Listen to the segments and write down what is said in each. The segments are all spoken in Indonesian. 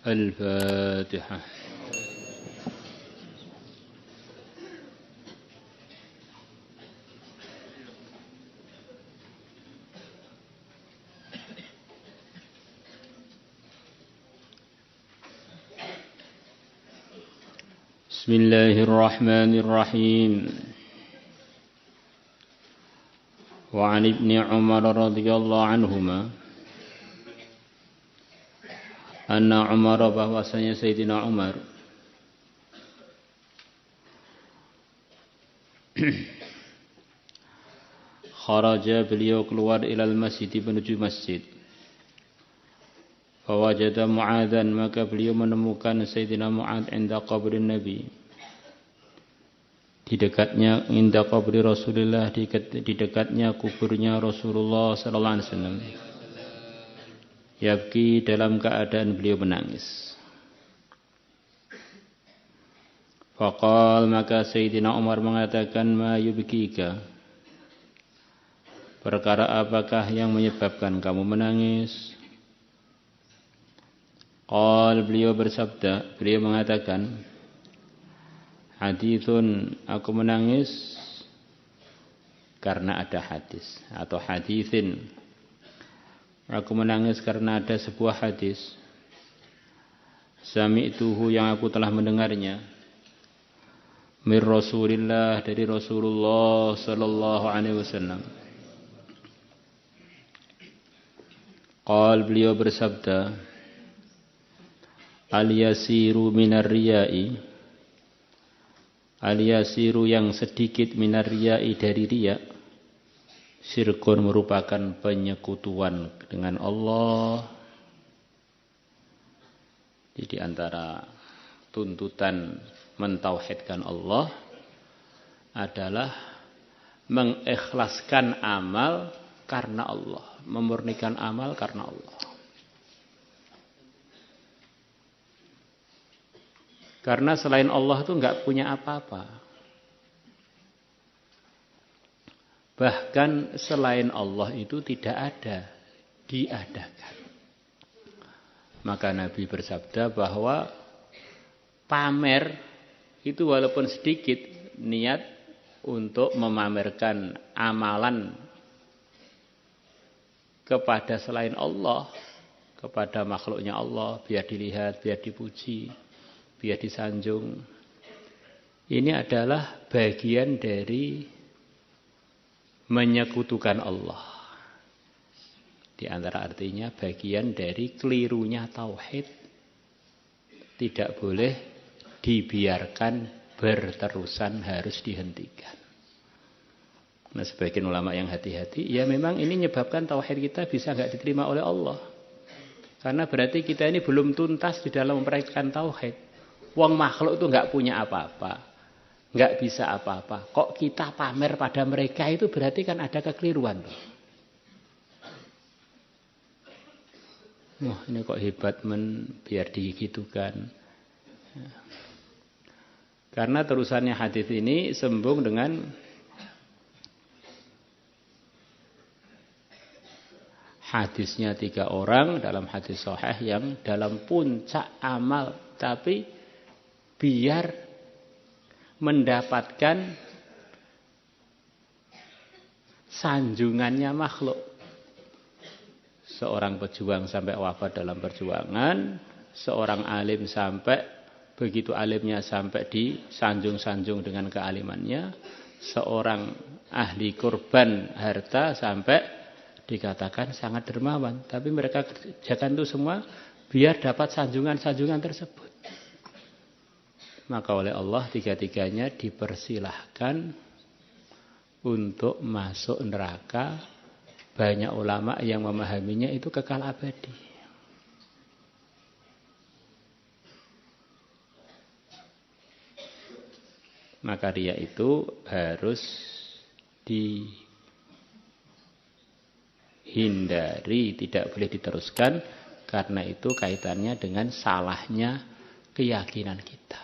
الفاتحة. بسم الله الرحمن الرحيم. وعن ابن عمر رضي الله عنهما anna Umar, bahwasanya Sayyidina Umar kharaja, beliau keluar ilal masjid, menuju masjid. Fawajada Mu'adzan, maka beliau menemukan Sayyidina Mu'adz inda qabrin Nabi, di dekatnya inda qabri Rasulullah, di dekatnya kuburnya Rasulullah sallallahu alaihi wasallam. Yabki, dalam keadaan beliau menangis. Faqal, maka Sayyidina Umar mengatakan, ma yubkika, perkara apakah yang menyebabkan kamu menangis? Qal, beliau bersabda, beliau mengatakan, hadithun, aku menangis karena ada hadis, atau hadithin, aku menangis karena ada sebuah hadis. Sami'tuhu, yang aku telah mendengarnya. Mir Rasulillah, dari Rasulullah sallallahu alaihi wasallam. Qal, beliau bersabda, al-yasiru minar riya'i, al-yasiru, yang sedikit, minar riya'i, dari riya', syirkun, merupakan penyekutuan dengan Allah. Jadi antara tuntutan mentauhidkan Allah adalah mengikhlaskan amal karena Allah, memurnikan amal karena Allah. Karena selain Allah itu enggak punya apa-apa. Bahkan selain Allah itu tidak ada, diadakan. Maka Nabi bersabda bahwa pamer itu walaupun sedikit, niat untuk memamerkan amalan kepada selain Allah, kepada makhluknya Allah, biar dilihat, biar dipuji, biar disanjung. Ini adalah bagian dari menyekutukan Allah. Di antara artinya bagian dari kelirunya tauhid. Tidak boleh dibiarkan berterusan, harus dihentikan. Nah, sebagian ulama yang hati-hati, ya memang ini menyebabkan tauhid kita bisa enggak diterima oleh Allah. Karena berarti kita ini belum tuntas di dalam mempraktikkan tauhid. Wong makhluk itu enggak punya apa-apa, enggak bisa apa-apa. Kok kita pamer pada mereka, itu berarti kan ada kekeliruan. Wah, ini kok hebat biar digitukan. Karena terusannya hadis ini sambung dengan hadisnya 3 orang dalam hadis sahih yang dalam puncak amal, tapi biar mendapatkan sanjungannya makhluk. Seorang pejuang sampai wafat dalam perjuangan, seorang alim sampai begitu alimnya sampai disanjung-sanjung dengan kealimannya, seorang ahli kurban harta sampai dikatakan sangat dermawan. Tapi mereka kerjakan itu semua biar dapat sanjungan-sanjungan tersebut. Maka oleh Allah tiga-tiganya dipersilahkan untuk masuk neraka. Banyak ulama yang memahaminya itu kekal abadi. Maka riya itu harus dihindari, tidak boleh diteruskan, karena itu kaitannya dengan salahnya keyakinan kita.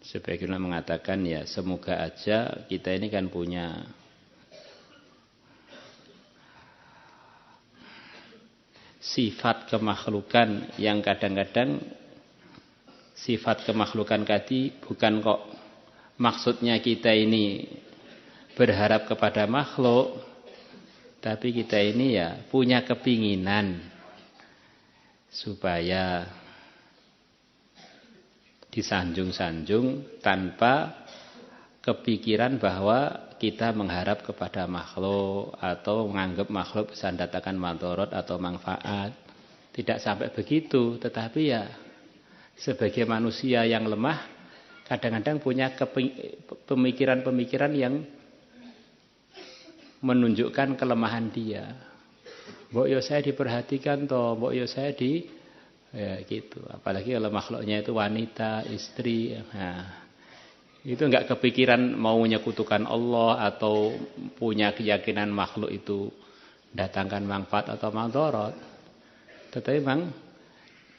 Sebagian mengatakan ya semoga aja kita ini kan punya sifat kemakhlukan yang kadang-kadang sifat kemakhlukan tadi bukan kok maksudnya kita ini berharap kepada makhluk, tapi kita ini ya punya kepinginan supaya disanjung-sanjung tanpa kepikiran bahwa kita mengharap kepada makhluk atau menganggap makhluk bisa mendatangkan madharat atau manfaat. Tidak sampai begitu, tetapi ya sebagai manusia yang lemah kadang-kadang punya pemikiran-pemikiran yang menunjukkan kelemahan dia. Mbok yo saya diperhatikan toh, mbok yo saya ya gitu. Apalagi kalau makhluknya itu wanita, istri. Nah, itu enggak kepikiran mau menyekutukan Allah atau punya keyakinan makhluk itu datangkan manfaat atau madharat. Tetapi memang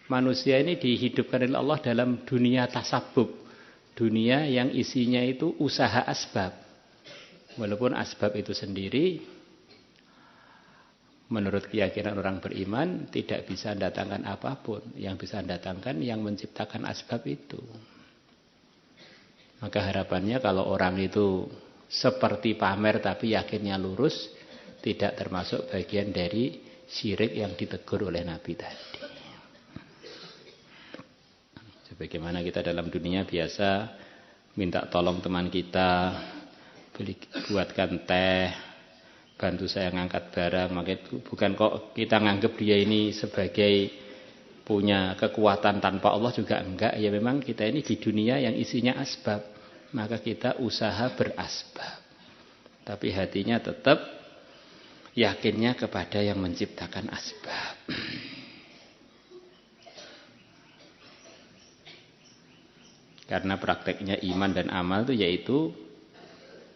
manusia ini dihidupkan oleh Allah dalam dunia tasabbub. Dunia yang isinya itu usaha asbab. Walaupun asbab itu sendiri menurut keyakinan orang beriman tidak bisa mendatangkan apapun. Yang bisa mendatangkan yang menciptakan asbab itu. Maka harapannya kalau orang itu seperti pamer tapi yakinnya lurus, tidak termasuk bagian dari syirik yang ditegur oleh Nabi tadi. Sebagaimana kita dalam dunia biasa minta tolong teman kita, buatkan teh, bantu saya ngangkat barang, maka itu bukan kok kita nganggap dia ini sebagai punya kekuatan tanpa Allah, juga enggak. Ya memang kita ini di dunia yang isinya asbab, maka kita usaha berasbab. Tapi hatinya tetap yakinnya kepada yang menciptakan asbab. Karena prakteknya iman dan amal itu yaitu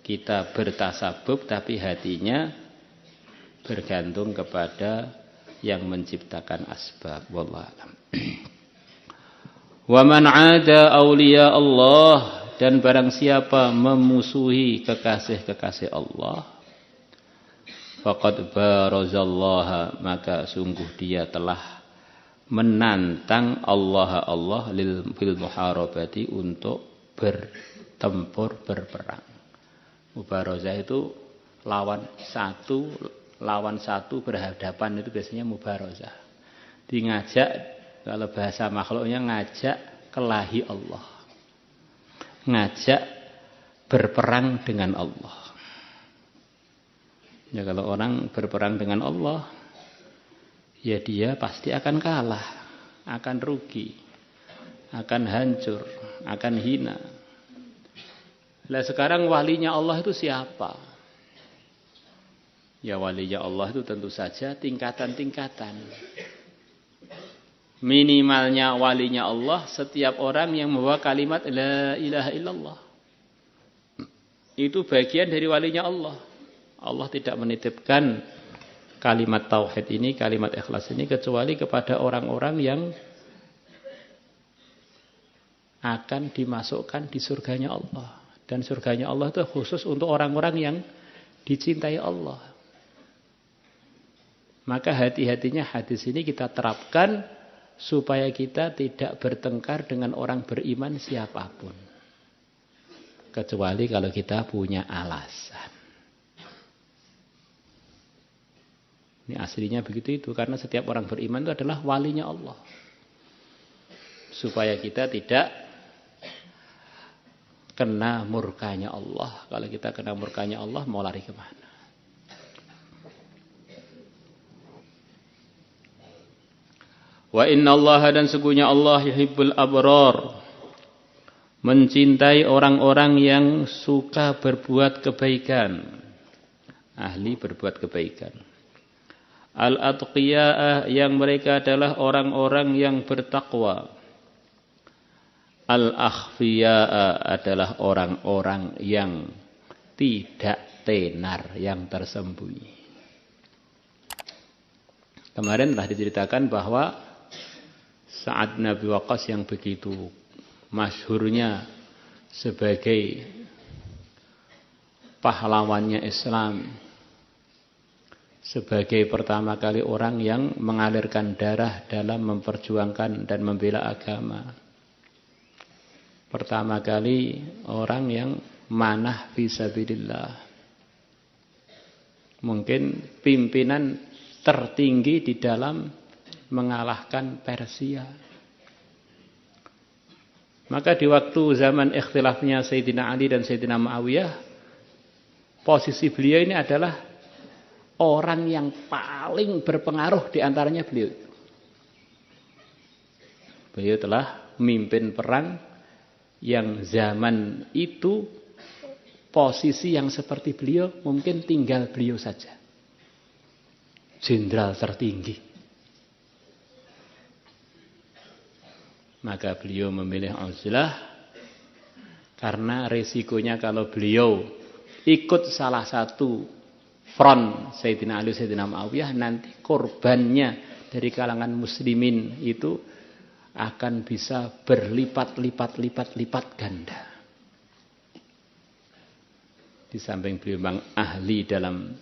kita bertasabub tapi hatinya bergantung kepada yang menciptakan asbab. Wallahu a'lam. Wa man 'ada auliya Allah, dan barang siapa memusuhi kekasih-kekasih Allah, faqad barazallaha, maka sungguh dia telah menantang Allah bil muharabati, untuk bertempur, berperang. Mubarazah itu lawan satu berhadapan, itu biasanya mubarazah. Ngajak, kalau bahasa makhluknya ngajak kelahi Allah. Ngajak berperang dengan Allah. Ya kalau orang berperang dengan Allah, ya dia pasti akan kalah, akan rugi, akan hancur, akan hina. Lah sekarang walinya Allah itu siapa? Ya walinya Allah itu tentu saja tingkatan-tingkatan. Minimalnya walinya Allah setiap orang yang membawa kalimat la ilaha illallah. Itu bagian dari walinya Allah. Allah tidak menitipkan kalimat tauhid ini, kalimat ikhlas ini kecuali kepada orang-orang yang akan dimasukkan di surganya Allah. Dan surganya Allah itu khusus untuk orang-orang yang dicintai Allah. Maka hati-hatinya hadis ini kita terapkan supaya kita tidak bertengkar dengan orang beriman siapapun. Kecuali kalau kita punya alasan. Ini aslinya begitu itu, karena setiap orang beriman itu adalah walinya Allah. Supaya kita tidak kena murkanya Allah. Kalau kita kena murkanya Allah, mau lari kemana? Wa inna Allah, dan sesungguhnya Allah yuhibbul abrar, mencintai orang-orang yang suka berbuat kebaikan, ahli berbuat kebaikan. Al-atqiyah, yang mereka adalah orang-orang yang bertakwa. Al-akhfiya adalah orang-orang yang tidak tenar, yang tersembunyi. Kemarin telah diceritakan bahwa Sa'ad bin Abi Waqqas yang begitu masyhurnya sebagai pahlawannya Islam, sebagai pertama kali orang yang mengalirkan darah dalam memperjuangkan dan membela agama. Pertama kali orang yang manah fisabilillah. Mungkin pimpinan tertinggi di dalam mengalahkan Persia. Maka di waktu zaman ikhtilafnya Sayyidina Ali dan Sayyidina Muawiyah, posisi beliau ini adalah orang yang paling berpengaruh di antaranya beliau. Beliau telah memimpin perang yang zaman itu posisi yang seperti beliau mungkin tinggal beliau saja. Jenderal tertinggi. Maka beliau memilih uzlah karena resikonya kalau beliau ikut salah satu front Sayyidina Ali, Sayyidina Muawiyah, nanti korbannya dari kalangan muslimin itu akan bisa berlipat-lipat ganda. Di samping beliau memang ahli dalam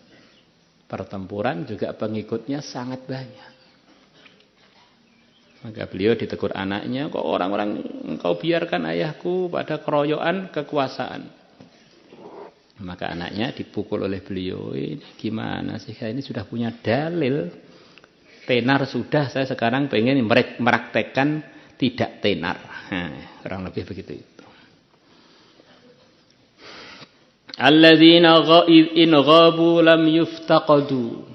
pertempuran, juga pengikutnya sangat banyak. Maka beliau ditegur anaknya, kok orang-orang engkau biarkan ayahku pada keroyokan kekuasaan. Maka anaknya dipukul oleh beliau, ini gimana sih, saya ini sudah punya dalil. Tenar sudah, saya sekarang pengen meraktekkan tidak tenar. Nah, kurang lebih begitu itu. Alladzina in ghabu lam yuftaqadu.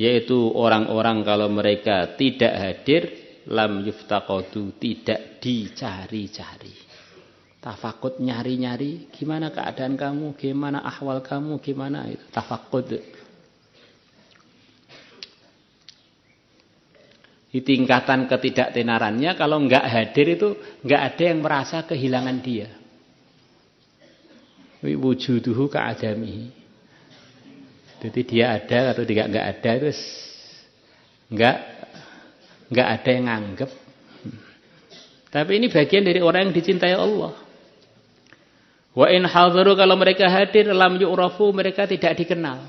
Yaitu orang-orang kalau mereka tidak hadir, lam yuftaqadu, tidak dicari-cari. Tafakut, nyari-nyari, gimana keadaan kamu, gimana ahwal kamu, gimana itu. Tafakut. Di tingkatan ketidaktenarannya, kalau enggak hadir itu enggak ada yang merasa kehilangan dia. Wujuduhu ka'adamihi. Jadi dia ada atau tidak enggak ada, terus enggak ada yang anggap. Tapi ini bagian dari orang yang dicintai Allah. Wa in hadharu, kalau mereka hadir, lam yu'rafu, mereka tidak dikenal.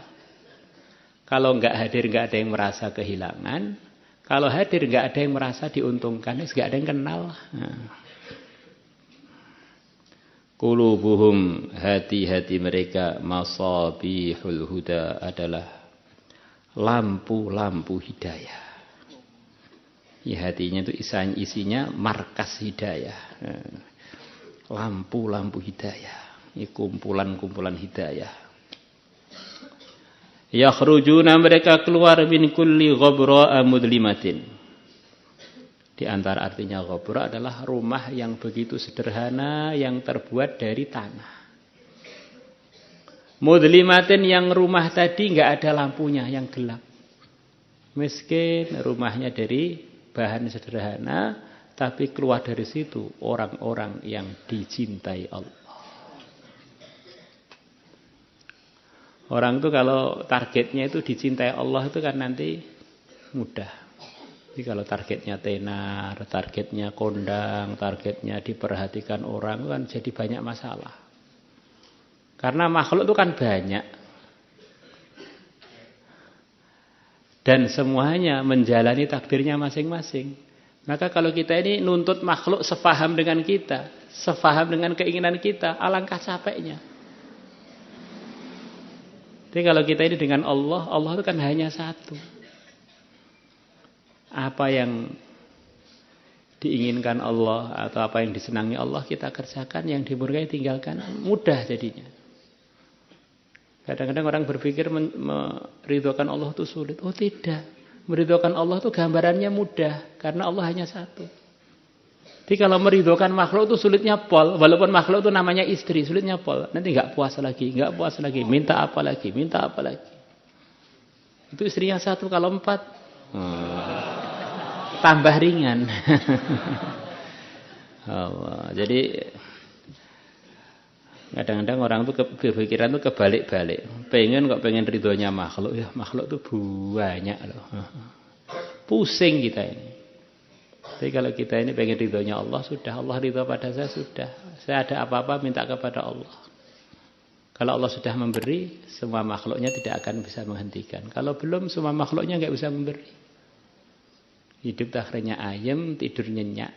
Kalau enggak hadir enggak ada yang merasa kehilangan. Kalau hadir enggak ada yang merasa diuntungkan, enggak ada yang kenal. Qulubuhum, hati-hati mereka, masabihul huda, adalah lampu-lampu hidayah. Ya, hatinya itu isinya markas hidayah. Lampu-lampu hidayah. Ini kumpulan-kumpulan hidayah. Yakhrujuna, mereka keluar min kulli ghabra'a mudlimatin. Di antara artinya ghabra adalah rumah yang begitu sederhana yang terbuat dari tanah. Mudlimatin, yang rumah tadi enggak ada lampunya, yang gelap. Miskin, rumahnya dari bahan sederhana, tapi keluar dari situ orang-orang yang dicintai Allah. Orang itu kalau targetnya itu dicintai Allah itu kan nanti mudah. Jadi kalau targetnya tenar, targetnya kondang, targetnya diperhatikan orang, kan jadi banyak masalah. Karena makhluk itu kan banyak. Dan semuanya menjalani takdirnya masing-masing. Maka kalau kita ini nuntut makhluk sefaham dengan kita, sefaham dengan keinginan kita, alangkah capeknya. Jadi kalau kita ini dengan Allah, Allah itu kan hanya satu. Apa yang diinginkan Allah atau apa yang disenangi Allah kita kerjakan, yang dimurkai tinggalkan, mudah jadinya. Kadang-kadang orang berpikir meridhokan Allah itu sulit. Oh tidak, meridhokan Allah itu gambarannya mudah, karena Allah hanya satu. Jadi kalau meridhokan makhluk itu sulitnya pol, walaupun makhluk itu namanya istri, sulitnya pol. Nanti enggak puas lagi, minta apa lagi. Itu istrinya satu, kalau 4 tambah ringan. Allah. Jadi kadang-kadang orang tuh berpikiran tuh kebalik-balik. Pengen ridhonya makhluk. Ya makhluk tuh banyak loh. Pusing kita ini. Tapi kalau kita ini pengen ridhonya Allah, sudah. Allah ridho pada saya, sudah. Saya ada apa-apa minta kepada Allah. Kalau Allah sudah memberi, semua makhluknya tidak akan bisa menghentikan. Kalau belum, semua makhluknya nggak bisa memberi. Hidup akhirnya ayem, tidur nyenyak.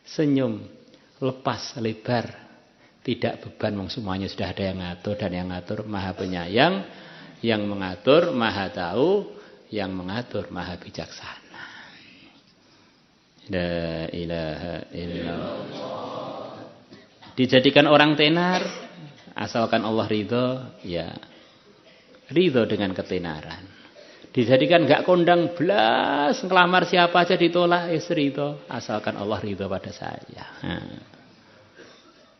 Senyum, lepas, lebar. Tidak beban, semuanya sudah ada yang ngatur. Dan yang ngatur Maha Penyayang. Yang mengatur Maha Tahu. Yang mengatur Maha Bijaksana. La ilaha illallah. Dijadikan orang tenar, asalkan Allah ridho, ya ridho dengan ketenaran. Dijadikan gak kondang belas, ngelamar siapa aja ditolak, ridho, asalkan Allah ridho pada saya.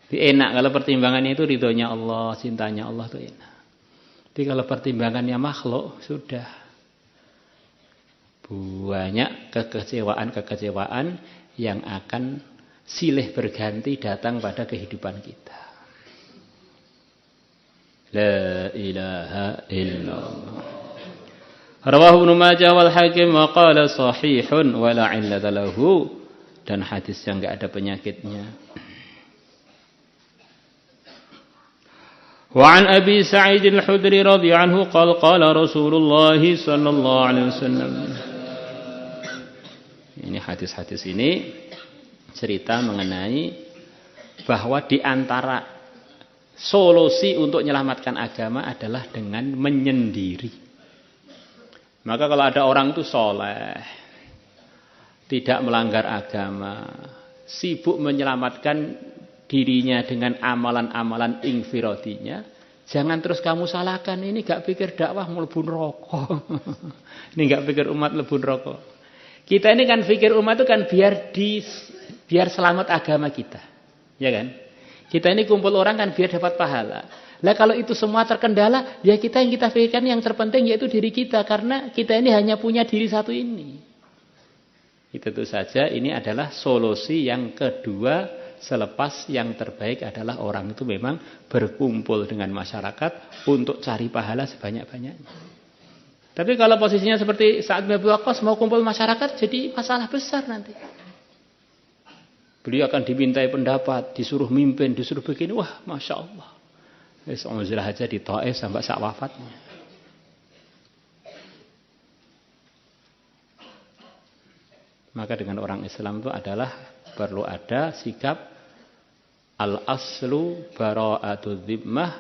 Enak kalau pertimbangannya itu ridhonya Allah, cintanya Allah itu enak. Tapi kalau pertimbangannya makhluk, sudah banyak kekecewaan yang akan silih berganti datang pada kehidupan kita. La ilaha illallah. Rawahu Ibnu Majah wal Hakim wa qala sahihun wa la illata lahu, dan hadis yang enggak ada penyakitnya. Wa an Abi Sa'id al-Khudri radhiyallahu anhu qala Rasulullah sallallahu alaihi wasallam. Ini hadis-hadis ini cerita mengenai bahwa di antara solusi untuk menyelamatkan agama adalah dengan menyendiri. Maka kalau ada orang itu soleh, tidak melanggar agama, sibuk menyelamatkan dirinya dengan amalan-amalan infiradinya, jangan terus kamu salahkan, ini gak pikir dakwah mlebu neraka. Ini gak pikir umat mlebu neraka. Kita ini kan pikir umat itu kan biar selamat agama kita. Ya kan? Kita ini kumpul orang kan biar dapat pahala. Lah kalau itu semua terkendala, ya kita yang kita pikirkan yang terpenting yaitu diri kita, karena kita ini hanya punya diri satu ini. Itu tuh saja, ini adalah solusi yang kedua selepas yang terbaik adalah orang itu memang berkumpul dengan masyarakat untuk cari pahala sebanyak-banyaknya. Tapi kalau posisinya seperti Sa'ad bin Abi Waqqas mau kumpul masyarakat, jadi masalah besar nanti. Beliau akan dimintai pendapat, disuruh mimpin, disuruh begini, wah Masya Allah. Alhamdulillah aja di Taif sampai sak wafatnya. Maka dengan orang Islam itu adalah perlu ada sikap al-aslu bara'atu dhimmah,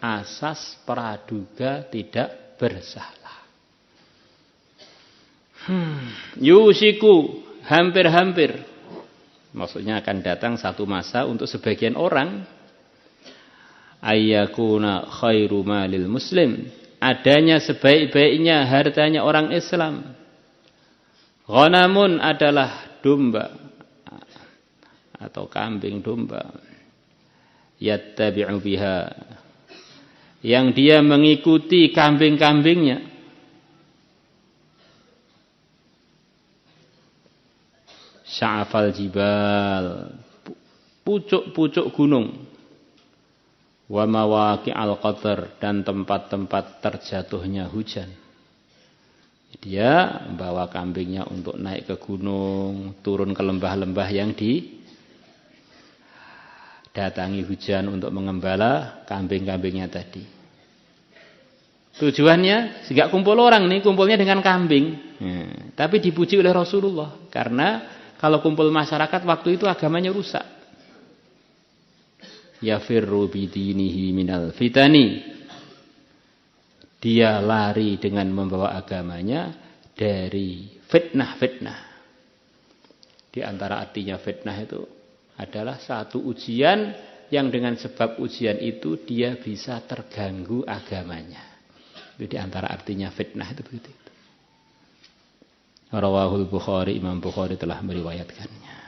asas praduga tidak bersalah. Yusiku, hampir-hampir. Maksudnya akan datang satu masa untuk sebagian orang, ayyakuna khairu malil muslim, adanya sebaik-baiknya hartanya orang Islam. Ghanamun adalah domba atau kambing domba. Yattabi'u biha, yang dia mengikuti kambing-kambingnya. Sya'afal jibal, pucuk-pucuk gunung. Wa mawaqi'al qadar, dan tempat-tempat terjatuhnya hujan. Dia bawa kambingnya untuk naik ke gunung, turun ke lembah-lembah yang didatangi hujan untuk mengembala kambing-kambingnya tadi. Tujuannya, enggak kumpul orang nih, kumpulnya dengan kambing. Tapi dipuji oleh Rasulullah, karena kalau kumpul masyarakat waktu itu agamanya rusak. Yafirru bidinihi minal fitani, dia lari dengan membawa agamanya dari fitnah-fitnah. Di antara artinya fitnah itu adalah satu ujian yang dengan sebab ujian itu dia bisa terganggu agamanya. Itu di antara artinya fitnah itu begitu. Rawahul Bukhari, Imam Bukhari telah meriwayatkannya.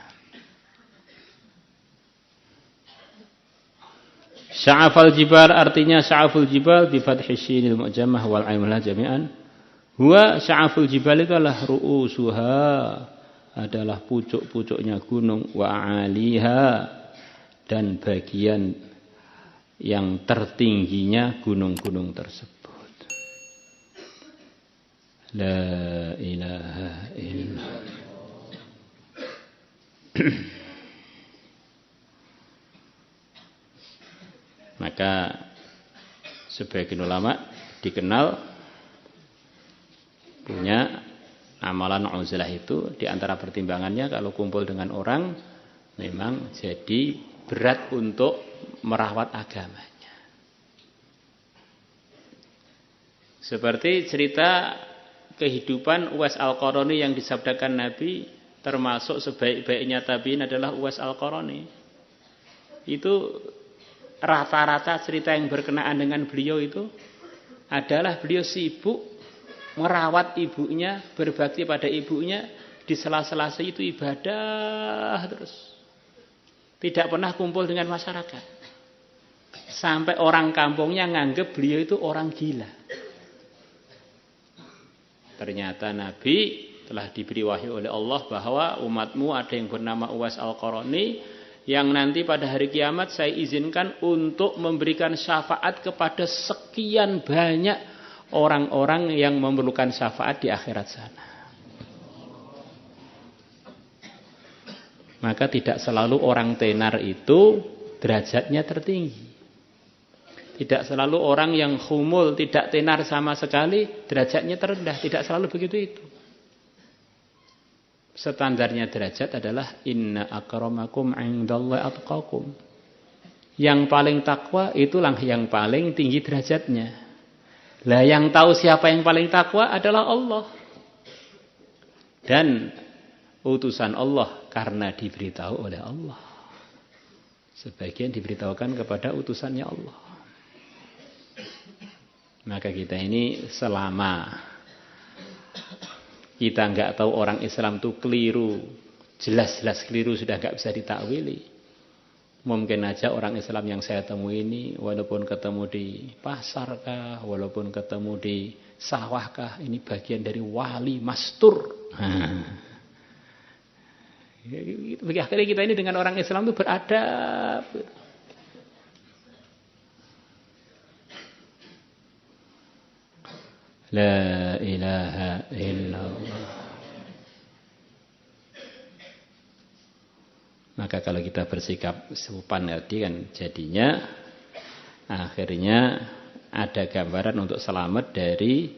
Sya'afal jibal artinya sya'aful jibal bi fathhi shinil mu'jamah wal 'ainil jami'an. Huwa sya'aful jibal itu adalah ru'usuha adalah pucuk-pucuknya gunung, wa 'aliha, dan bagian yang tertingginya gunung-gunung tersebut. La ilaha illallah. Maka sebagian ulama dikenal punya amalan uzlah itu, di antara pertimbangannya kalau kumpul dengan orang memang jadi berat untuk merawat agamanya. Seperti cerita kehidupan Uwais Al-Qarani yang disabdakan Nabi, termasuk sebaik-baiknya tabi'in adalah Uwais Al-Qarani. Itu rata-rata cerita yang berkenaan dengan beliau itu adalah beliau sibuk merawat ibunya, berbakti pada ibunya, di sela-sela itu ibadah terus. Tidak pernah kumpul dengan masyarakat. Sampai orang kampungnya nganggep beliau itu orang gila. Ternyata Nabi telah diberi wahyu oleh Allah bahwa umatmu ada yang bernama Uwais Al-Qarani, yang nanti pada hari kiamat saya izinkan untuk memberikan syafaat kepada sekian banyak orang-orang yang memerlukan syafaat di akhirat sana. Maka tidak selalu orang tenar itu derajatnya tertinggi. Tidak selalu orang yang khumul, tidak tenar sama sekali, derajatnya terendah. Tidak selalu begitu itu. Standarnya derajat adalah inna akramakum 'indallahi atqakum. Yang paling takwa itulah yang paling tinggi derajatnya. Lah yang tahu siapa yang paling takwa adalah Allah. Dan utusan Allah karena diberitahu oleh Allah. Sebagian diberitahukan kepada utusannya Allah. Maka kita ini selama kita enggak tahu orang Islam itu keliru, jelas-jelas keliru, sudah enggak bisa ditakwili. Mungkin aja orang Islam yang saya temui ini, walaupun ketemu di pasar kah, walaupun ketemu di sawah kah, ini bagian dari wali mastur. Bagi akhirnya kita ini dengan orang Islam itu beradab. La ilaha illallah. Maka kalau kita bersikap sopan tadi kan jadinya akhirnya ada gambaran untuk selamat dari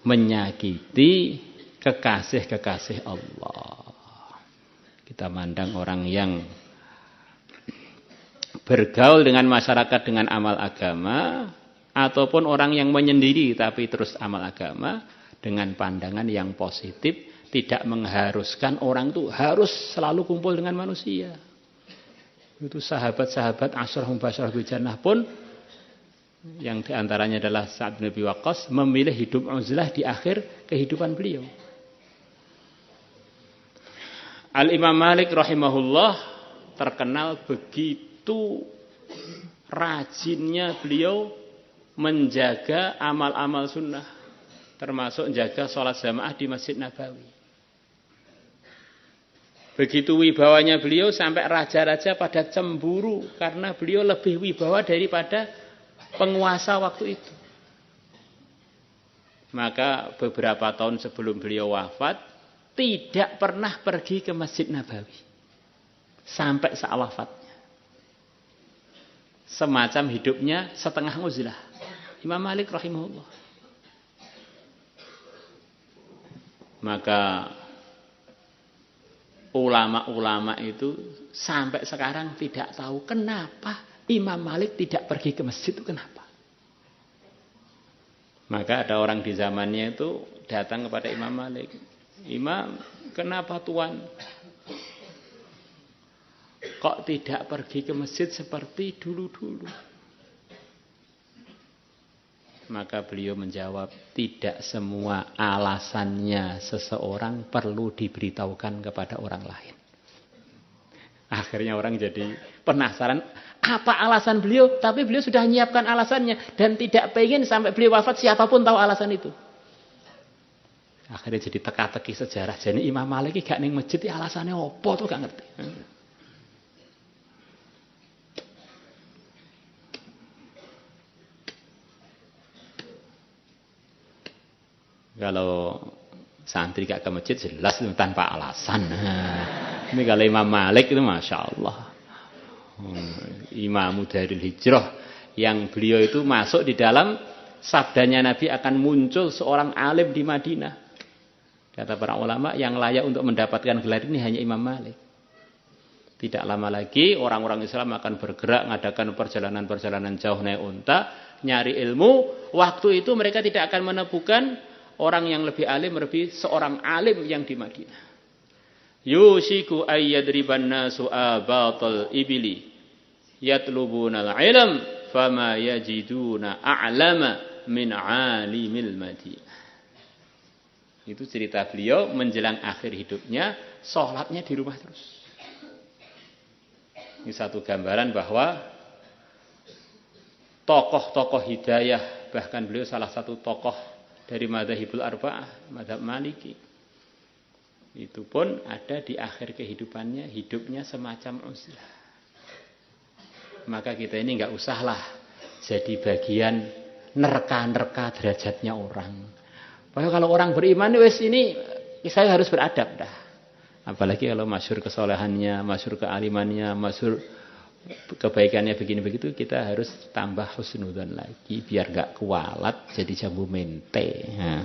menyakiti kekasih-kekasih Allah. Kita mandang orang yang bergaul dengan masyarakat dengan amal agama, ataupun orang yang menyendiri tapi terus amal agama, dengan pandangan yang positif. Tidak mengharuskan orang itu harus selalu kumpul dengan manusia. Itu sahabat-sahabat Asyarah Mubasyarah bil Jannah pun, yang diantaranya adalah Sa'ad bin Abi Waqqas, memilih hidup uzlah di akhir kehidupan beliau. Al-Imam Malik rahimahullah terkenal begitu rajinnya beliau menjaga amal-amal sunnah, termasuk menjaga sholat jamaah di Masjid Nabawi. Begitu wibawanya beliau sampai raja-raja pada cemburu karena beliau lebih wibawa daripada penguasa waktu itu. Maka beberapa tahun sebelum beliau wafat, tidak pernah pergi ke Masjid Nabawi sampai saat wafatnya. Semacam hidupnya setengah uzlah. Imam Malik rahimahullah. Maka ulama-ulama itu sampai sekarang tidak tahu kenapa Imam Malik tidak pergi ke masjid itu, kenapa. Maka ada orang di zamannya itu datang kepada Imam Malik. Imam, kenapa Tuan kok tidak pergi ke masjid seperti dulu-dulu? Maka beliau menjawab, tidak semua alasannya seseorang perlu diberitahukan kepada orang lain. Akhirnya orang jadi penasaran, apa alasan beliau? Tapi beliau sudah menyiapkan alasannya dan tidak pengen sampai beliau wafat siapapun tahu alasan itu. Akhirnya jadi teka-teki sejarah. Jadi Imam Malik gak ning masjid alasannya apa tuh gak ngerti. Kalau santri gak ke masjid jelas itu tanpa alasan. Ini kalau Imam Malik itu Masya Allah. Imam Darul Hijrah. Yang beliau itu masuk di dalam sabdanya Nabi akan muncul seorang alim di Madinah. Kata para ulama yang layak untuk mendapatkan gelar ini hanya Imam Malik. Tidak lama lagi orang-orang Islam akan bergerak mengadakan perjalanan-perjalanan jauh naik unta. Nyari ilmu. Waktu itu mereka tidak akan menemukan orang yang lebih alim, lebih seorang alim yang di Madinah. Yushiku ayyadriban nasu abatal ibili yatlubunal ilm fama yajiduna a'lama min alimil Madinah. Itu cerita beliau menjelang akhir hidupnya, sholatnya di rumah terus. Ini satu gambaran bahwa tokoh-tokoh hidayah, bahkan beliau salah satu tokoh dari madzhabul arba'ah, madzhab Maliki. Itu pun ada di akhir kehidupannya, hidupnya semacam uzlah. Maka kita ini enggak usahlah jadi bagian nerka-nerka derajatnya orang. Bahwa kalau orang beriman wes ini saya harus beradab dah. Apalagi kalau masyhur kesolehannya, masyhur kealimannya, masyhur kebaikannya begini begitu, kita harus tambah husnudzon lagi biar enggak kualat jadi jambu mente. Nah.